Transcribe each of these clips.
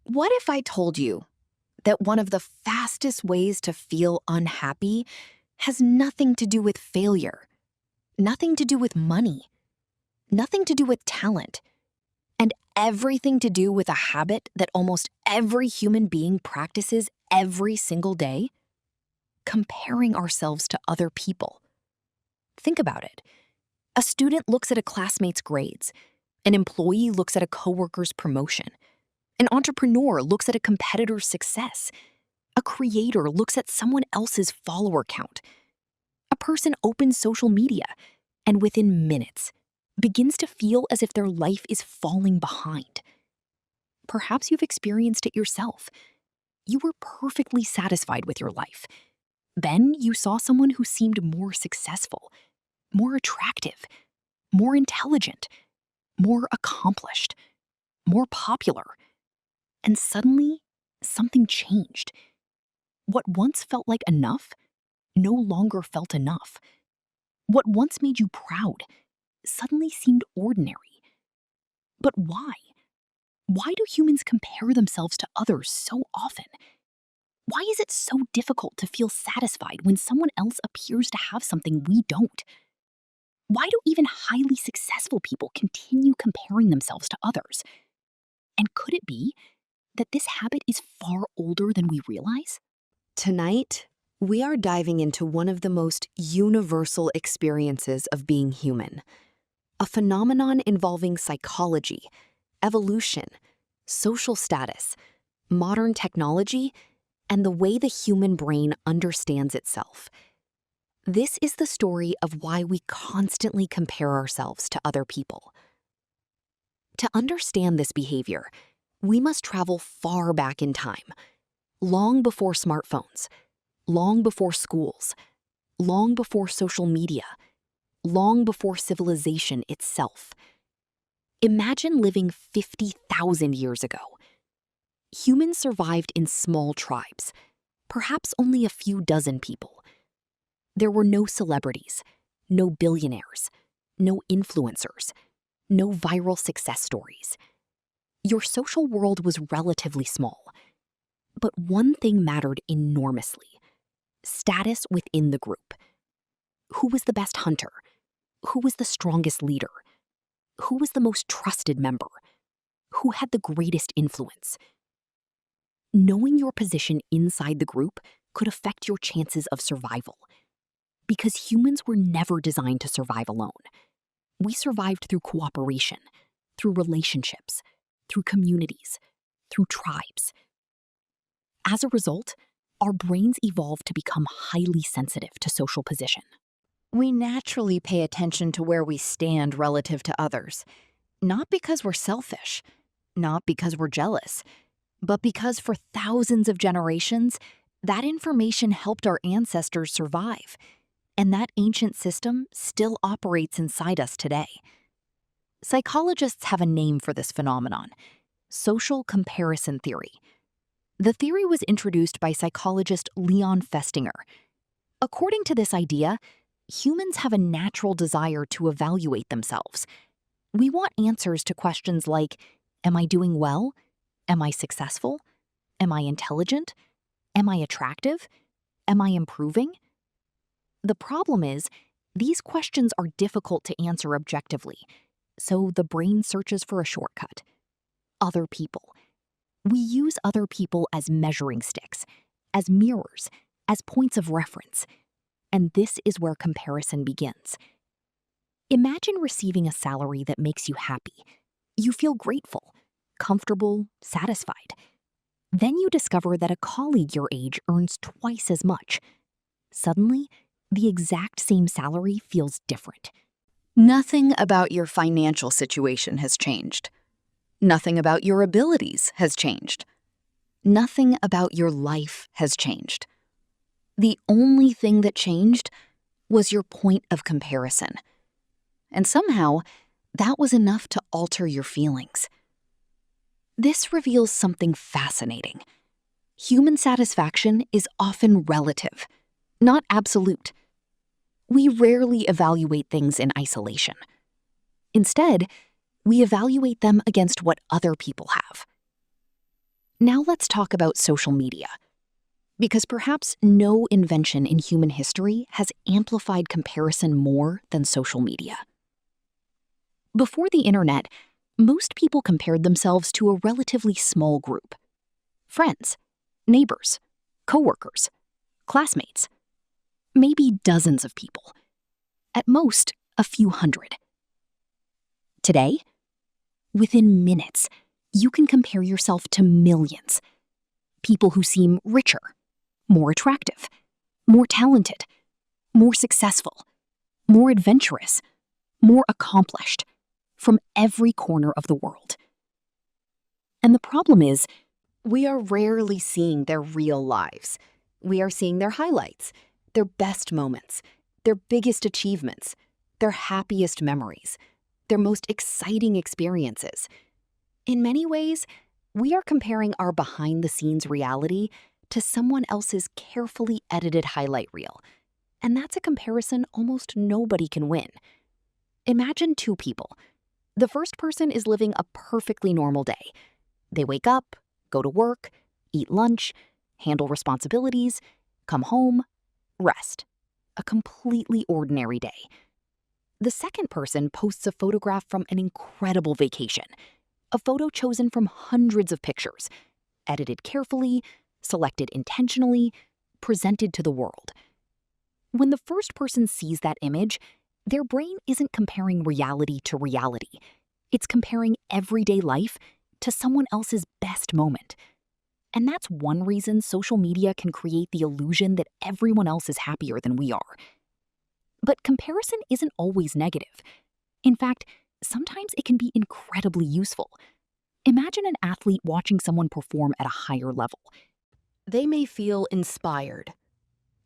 What if I told you that one of the fastest ways to feel unhappy has nothing to do with failure, nothing to do with money, nothing to do with talent, and everything to do with a habit that almost every human being practices every single day? Comparing ourselves to other people. Think about it. A student looks at a classmate's grades. An employee looks at a coworker's promotion. An entrepreneur looks at a competitor's success. A creator looks at someone else's follower count. A person opens social media and within minutes begins to feel as if their life is falling behind. Perhaps you've experienced it yourself. You were perfectly satisfied with your life. Then you saw someone who seemed more successful, more attractive, more intelligent, more accomplished, more popular. And suddenly, something changed. What once felt like enough no longer felt enough. What once made you proud suddenly seemed ordinary. But why? Why do humans compare themselves to others so often? Why is it so difficult to feel satisfied when someone else appears to have something we don't? Why do even highly successful people continue comparing themselves to others? And could it be that this habit is far older than we realize? Tonight, we are diving into one of the most universal experiences of being human, a phenomenon involving psychology, evolution, social status, modern technology, and the way the human brain understands itself. This is the story of why we constantly compare ourselves to other people. To understand this behavior, we must travel far back in time, long before smartphones, long before schools, long before social media, long before civilization itself. Imagine living 50,000 years ago. Humans survived in small tribes, perhaps only a few dozen people. There were no celebrities, no billionaires, no influencers, no viral success stories. Your social world was relatively small. But one thing mattered enormously: status within the group. Who was the best hunter? Who was the strongest leader? Who was the most trusted member? Who had the greatest influence? Knowing your position inside the group could affect your chances of survival. Because humans were never designed to survive alone. We survived through cooperation, through relationships, through communities, through tribes. As a result, our brains evolved to become highly sensitive to social position. We naturally pay attention to where we stand relative to others, not because we're selfish, not because we're jealous, but because for thousands of generations, that information helped our ancestors survive, and that ancient system still operates inside us today. Psychologists have a name for this phenomenon: social comparison theory. The theory was introduced by psychologist Leon Festinger. According to this idea, humans have a natural desire to evaluate themselves. We want answers to questions like, am I doing well? Am I successful? Am I intelligent? Am I attractive? Am I improving? The problem is, these questions are difficult to answer objectively, so the brain searches for a shortcut: other people. We use other people as measuring sticks, as mirrors, as points of reference. And this is where comparison begins. Imagine receiving a salary that makes you happy. You feel grateful, comfortable, satisfied. Then you discover that a colleague your age earns twice as much. Suddenly, the exact same salary feels different. Nothing about your financial situation has changed. Nothing about your abilities has changed. Nothing about your life has changed. The only thing that changed was your point of comparison. And somehow, that was enough to alter your feelings. This reveals something fascinating. Human satisfaction is often relative, not absolute. We rarely evaluate things in isolation. Instead, we evaluate them against what other people have. Now let's talk about social media, because perhaps no invention in human history has amplified comparison more than social media. Before the internet, most people compared themselves to a relatively small group: friends, neighbors, coworkers, classmates, maybe dozens of people, at most a few hundred. Today, within minutes, you can compare yourself to millions. People who seem richer, more attractive, more talented, more successful, more adventurous, more accomplished, from every corner of the world. And the problem is, we are rarely seeing their real lives. We are seeing their highlights, their best moments, their biggest achievements, their happiest memories, their most exciting experiences. In many ways, we are comparing our behind-the-scenes reality to someone else's carefully edited highlight reel. And that's a comparison almost nobody can win. Imagine two people. The first person is living a perfectly normal day. They wake up, go to work, eat lunch, handle responsibilities, come home, rest. A completely ordinary day. The second person posts a photograph from an incredible vacation. A photo chosen from hundreds of pictures, edited carefully, selected intentionally, presented to the world. When the first person sees that image, their brain isn't comparing reality to reality. It's comparing everyday life to someone else's best moment. And that's one reason social media can create the illusion that everyone else is happier than we are. But comparison isn't always negative. In fact, sometimes it can be incredibly useful. Imagine an athlete watching someone perform at a higher level. They may feel inspired.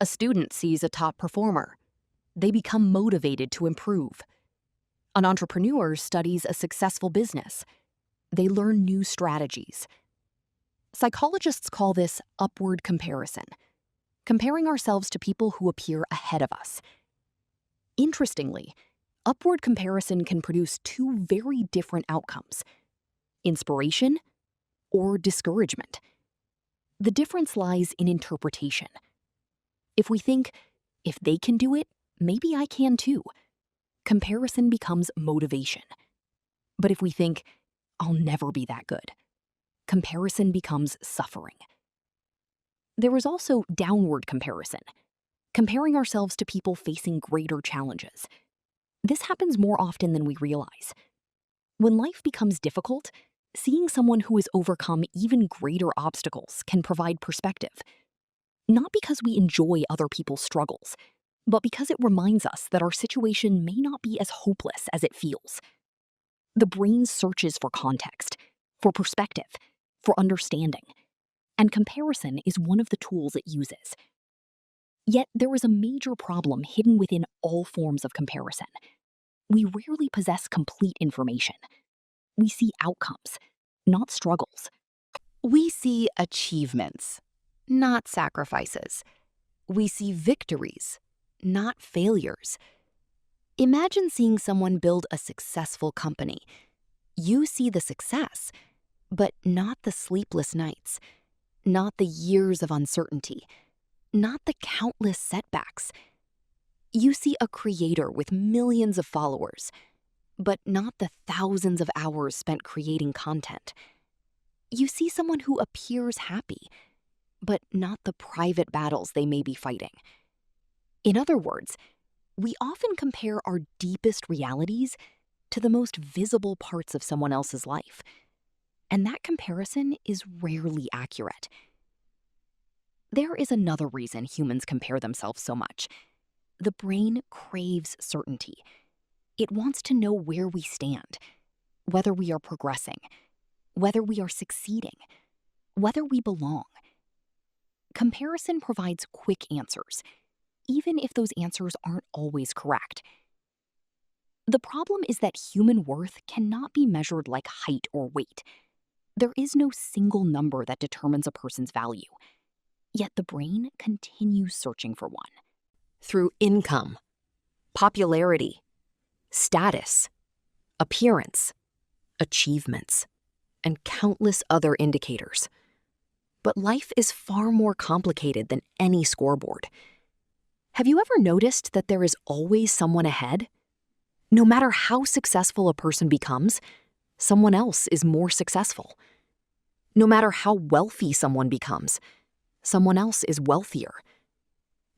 A student sees a top performer. They become motivated to improve. An entrepreneur studies a successful business. They learn new strategies. Psychologists call this upward comparison, comparing ourselves to people who appear ahead of us. Interestingly, upward comparison can produce two very different outcomes: inspiration or discouragement. The difference lies in interpretation. If we think, if they can do it, maybe I can too, comparison becomes motivation. But if we think, I'll never be that good, comparison becomes suffering. There is also downward comparison, comparing ourselves to people facing greater challenges. This happens more often than we realize. When life becomes difficult, seeing someone who has overcome even greater obstacles can provide perspective. Not because we enjoy other people's struggles, but because it reminds us that our situation may not be as hopeless as it feels. The brain searches for context, for perspective, for understanding, and comparison is one of the tools it uses. Yet there is a major problem hidden within all forms of comparison. We rarely possess complete information. We see outcomes, not struggles. We see achievements, not sacrifices. We see victories, not failures. Imagine seeing someone build a successful company. You see the success, but not the sleepless nights, not the years of uncertainty, not the countless setbacks. You see a creator with millions of followers, but not the thousands of hours spent creating content. You see someone who appears happy, but not the private battles they may be fighting. In other words, we often compare our deepest realities to the most visible parts of someone else's life, and that comparison is rarely accurate. There is another reason humans compare themselves so much. The brain craves certainty. It wants to know where we stand, whether we are progressing, whether we are succeeding, whether we belong. Comparison provides quick answers, even if those answers aren't always correct. The problem is that human worth cannot be measured like height or weight. There is no single number that determines a person's value. Yet the brain continues searching for one. Through income, popularity, status, appearance, achievements, and countless other indicators, But life is far more complicated than any scoreboard. Have you ever noticed that there is always someone ahead? No matter how successful a person becomes, someone else is more successful. No matter how wealthy someone becomes, someone else is wealthier.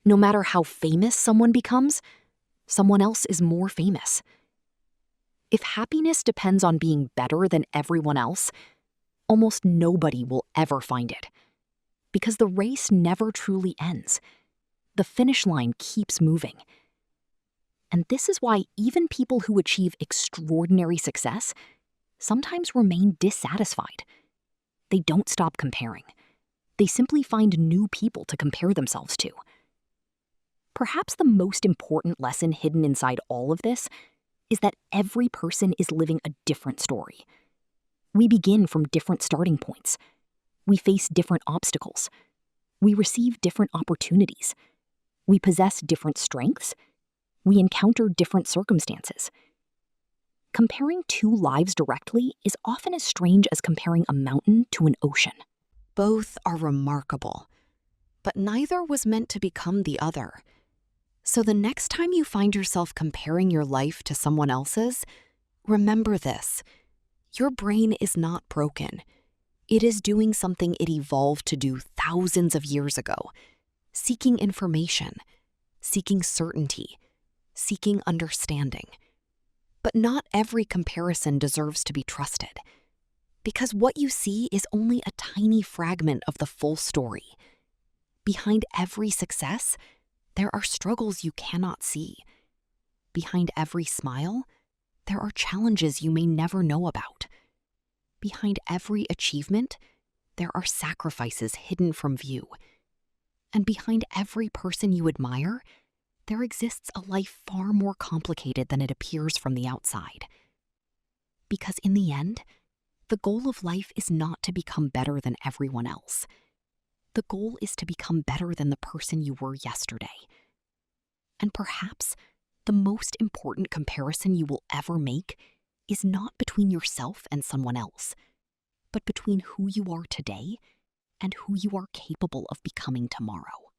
No matter how famous someone becomes, someone else is more famous. If happiness depends on being better than everyone else, almost nobody will ever find it. Because the race never truly ends. The finish line keeps moving. And this is why even people who achieve extraordinary success sometimes remain dissatisfied. They don't stop comparing. They simply find new people to compare themselves to. Perhaps the most important lesson hidden inside all of this is that every person is living a different story. We begin from different starting points. We face different obstacles. We receive different opportunities. We possess different strengths. We encounter different circumstances. Comparing two lives directly is often as strange as comparing a mountain to an ocean. Both are remarkable, but neither was meant to become the other. So the next time you find yourself comparing your life to someone else's, remember this: your brain is not broken. It is doing something it evolved to do thousands of years ago, seeking information, seeking certainty, seeking understanding. But not every comparison deserves to be trusted, because what you see is only a tiny fragment of the full story. Behind every success, there are struggles you cannot see. Behind every smile, there are challenges you may never know about. Behind every achievement, there are sacrifices hidden from view. And behind every person you admire, there exists a life far more complicated than it appears from the outside. Because in the end, the goal of life is not to become better than everyone else. The goal is to become better than the person you were yesterday. And perhaps the most important comparison you will ever make is not between yourself and someone else, but between who you are today and who you are capable of becoming tomorrow.